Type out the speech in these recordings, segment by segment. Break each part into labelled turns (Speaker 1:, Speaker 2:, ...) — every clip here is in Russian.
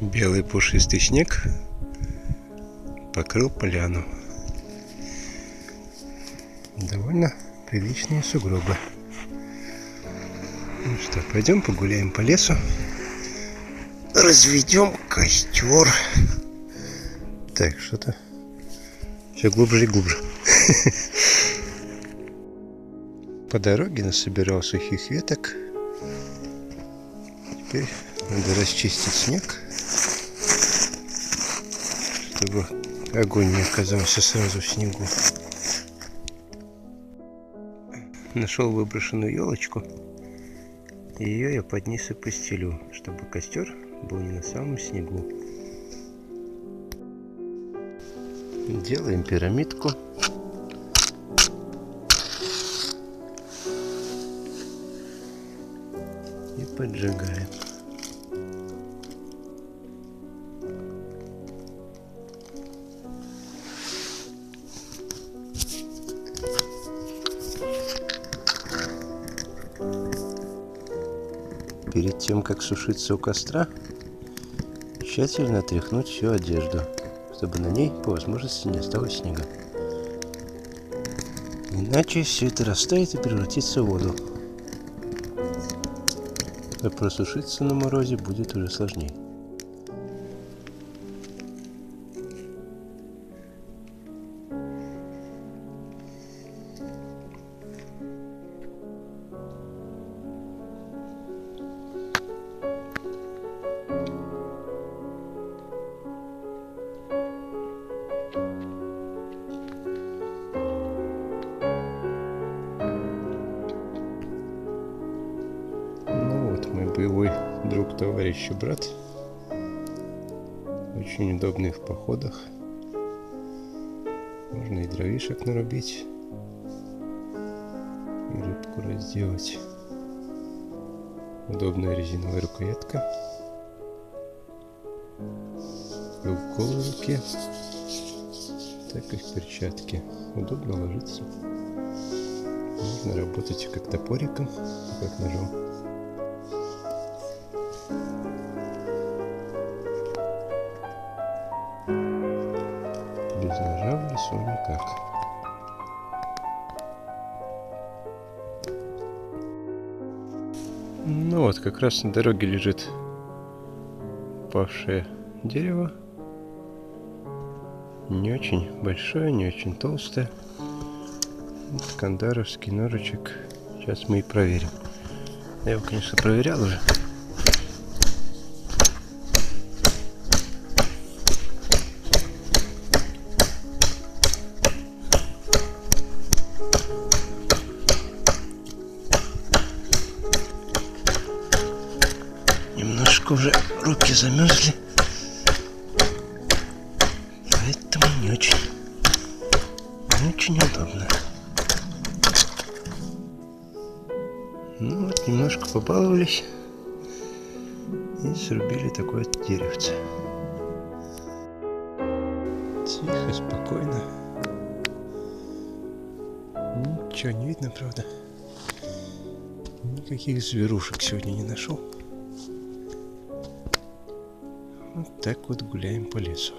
Speaker 1: Белый пушистый снег покрыл поляну. Довольно приличные сугробы. Ну что, пойдем погуляем по лесу. Разведем костер. Так, что-то все глубже и глубже. По дороге насобирал сухих веток. Теперь надо расчистить снег, чтобы огонь не оказался сразу в снегу. Нашел выброшенную елочку, и ее я под низ и постелю, чтобы костер был не на самом снегу. Делаем пирамидку. И поджигаем. Перед тем, как сушиться у костра, тщательно отряхнуть всю одежду, чтобы на ней по возможности не осталось снега. Иначе все это растает и превратится в воду. А просушиться на морозе будет уже сложнее. Мой боевой друг, товарищ и брат. Очень удобный в походах. Можно и дровишек нарубить, и рыбку разделать. Удобная резиновая рукоятка. Как в голой руке, так и в перчатке. Удобно ложиться. Можно работать как топориком, как ножом. Без ножа в лесу никак. Ну вот, как раз на дороге лежит упавшее дерево. Не очень большое, не очень толстое. Кандаровский ножичек. Сейчас мы и проверим. Я его, конечно, проверял уже. Немножко уже руки замерзли, поэтому не очень удобно. Ну вот, немножко побаловались и срубили такое деревце. Тихо, спокойно. Ничего не видно, правда. Никаких зверушек сегодня не нашел. Вот так вот гуляем по лесу.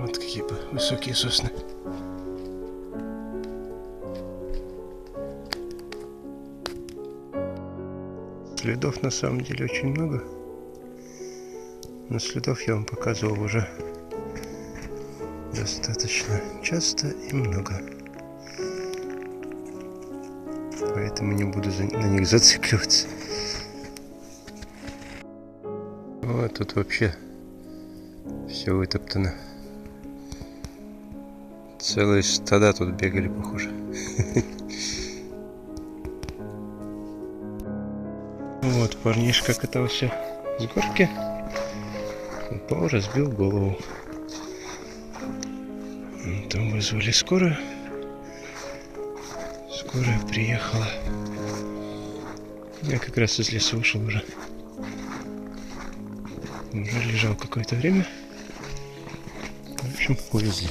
Speaker 1: Вот какие высокие сосны. Следов на самом деле очень много. Но следов я вам показывал уже достаточно часто и много. Поэтому не буду на них зацикливаться. Вот тут вообще все вытоптано. Целые стада тут бегали, похоже. Вот парнишка катался с горки, упал, разбил голову. Там вызвали скорую. Скорая приехала. Я как раз из леса вышел уже. Уже лежал какое-то время. В общем, увезли.